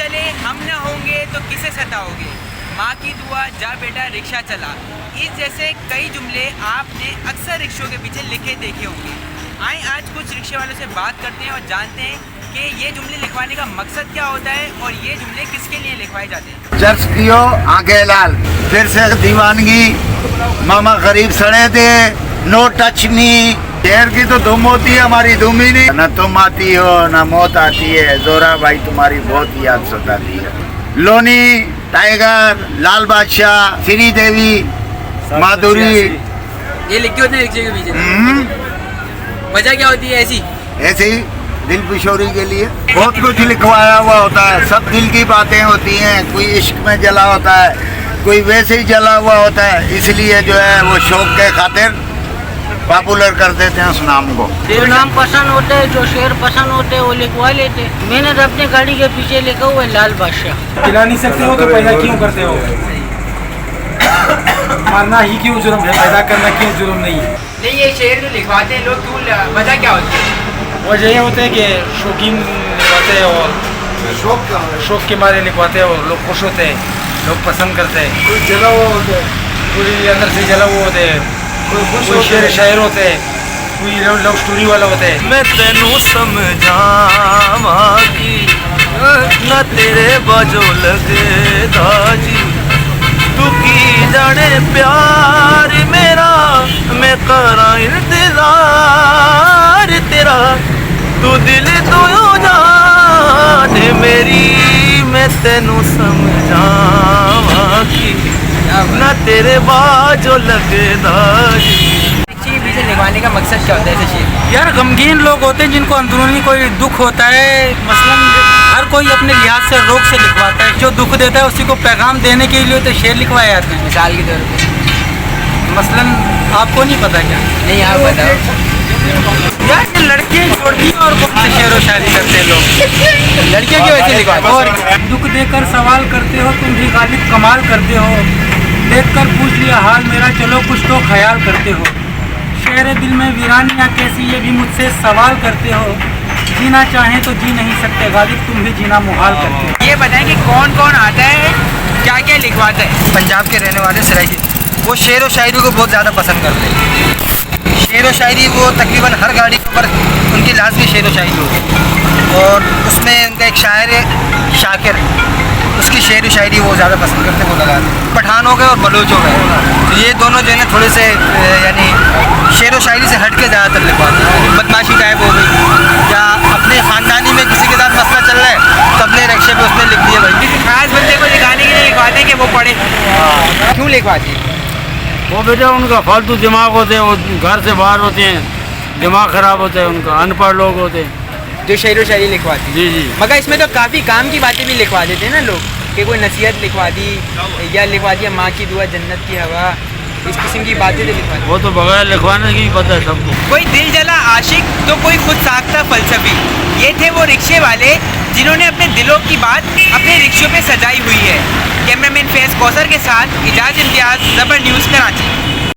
चले हम न होंगे तो किसे सताओगे, माँ की दुआ जा बेटा रिक्शा चला। इस जैसे कई जुमले आपने अक्सर रिक्शों के पीछे लिखे देखे होंगे। आए आज कुछ रिक्शे वालों से बात करते हैं और जानते हैं कि ये जुमले लिखवाने का मकसद क्या होता है और ये जुमले किसके लिए लिखवाए जाते हैं। चर्च कियो आंखें लाल, फिर से दीवानगी, मामा गरीब सड़े थे, नो टच मी। शहर की तो धूम होती है, हमारी धूम ही नहीं। न तुम आती हो न मौत आती है, जोरा भाई तुम्हारी बहुत याद सताती है। लोनी, टाइगर, लाल बादशाह, श्री देवी, माधुरी, ये लिखे होते हैं रिक्शे के पीछे। वजह क्या होती है ऐसी? ऐसे ही दिल पिशोरी के लिए बहुत कुछ लिखवाया हुआ होता है। सब दिल की बातें होती हैं। कोई इश्क में जला होता है, कोई वैसे ही जला हुआ होता है। इसलिए जो है वो शौक के खातिर पॉपुलर कर देते हैं उस नाम को। जो नाम पसंद होते हैं, जो शेर पसंद होते हैं वो लिखवा लेते हैं। मैंने तो अपनी गाड़ी के पीछे लिखा हुआ है लाल बादशाह। खिला नहीं सकते हो तो पैदा क्यों करते हो? मारना ही क्यों जुर्म है, पैदा करना क्यों जुर्म नहीं है? नहीं, ये शेर जो लिखवाते हैं लोग क्यों, वजह क्या होती है? वजह ये होता है कि शौकीन लिखवाते हैं और शौक के मारे लिखवाते हैं और लोग खुश होते हैं, लोग पसंद करते हैं। कोई जला हुआ होता है, कोई अंदर से जला हुआ होते हैं, कोई शेर शायर होते हैं, कोई लव स्टोरी वाला होता है। मैं तेनू समझावांगी ना तेरे बाजो लगे दाजी, तू की जाने प्यार मेरा, मैं करा इंतजार तेरा, तू दिल तो जाने मेरी, मैं तेनू समझावांगी ना तेरे बाजो लगे दाजी। रिक्शे के पीछे लिखवाने का मकसद क्या होता है ऐसे शेर? यार गमगीन लोग होते हैं जिनको अंदरूनी कोई दुख होता है, मसलन हर कोई अपने लिहाज से रोग से लिखवाता है। जो दुख देता है उसी को पैगाम देने के लिए तो शेर लिखवाए जाते हैं। मिसाल के तौर पे मसलन आपको नहीं पता क्या? नहीं, आप बताओ। यार ये लड़के लड़कियाँ और कौन से शेर व शायरी करते हैं लोग? लड़कियों की वजह से लिखवाते हैं। और दुख देकर सवाल करते हो तुम भी गालिब कमाल करते हो, देखकर पूछ लिया हाल मेरा चलो कुछ तो ख्याल करते हो, शेर दिल में वीरानियाँ कैसी ये भी मुझसे सवाल करते हो, जीना चाहें तो जी नहीं सकते गालिब तुम भी जीना मुहाल करते हो। ये बताएं कि कौन कौन आता है, क्या क्या लिखवाता है? पंजाब के रहने वाले सराइकी वो शेर व शायरी को बहुत ज़्यादा पसंद करते हैं। शेर व शायरी वो तकरीबन हर गाड़ी के ऊपर उनकी लाजमी शेर व शायरी होती है और उसमें उनका एक शायर है शाकिर, उसकी शेर व शायरी वो ज़्यादा पसंद करते हैं, वो लगाते हैं। पठान हो गए और बलोच हो गए, तो ये दोनों जो है ना थोड़े से यानी शेर व शायरी से हट के ज़्यादातर लिखवाते हैं। बदमाशी टाइप हो गई या अपने ख़ानदानी में किसी के साथ मसला चल रहा है तो अपने रिक्शे पे उसने लिख दिया भाई। किसी खास बंदे को लिखाने के लिए लिखवाते हैं कि वो पढ़े। क्यों लिखवाते हैं? वो बेटा उनका फालतू दिमाग होते हैं, वो घर से बाहर होते हैं, दिमाग खराब होता है उनका, अनपढ़ लोग होते हैं जो शेर व शायरी लिखवाते हैं। जी जी। मगर इसमें तो काफ़ी काम की बातें भी लिखवा देते हैं ना लोग, कि कोई नसीहत लिखवा दी या लिखवा दिया माँ की दुआ जन्नत की हवा, इस किस्म की बातें तो लिखवा दी। वो तो बगैर लिखवाने की पता है सबको। कोई दिल जला आशिक तो कोई खुद साख्ता फलसफी, ये थे वो रिक्शे वाले जिन्होंने अपने दिलों की बात अपने रिक्शों पे सजाई हुई है। कैमरामैन फैज़ कौसर के साथ इजाज़ इम्तियाज़, ज़बर न्यूज़, कराची।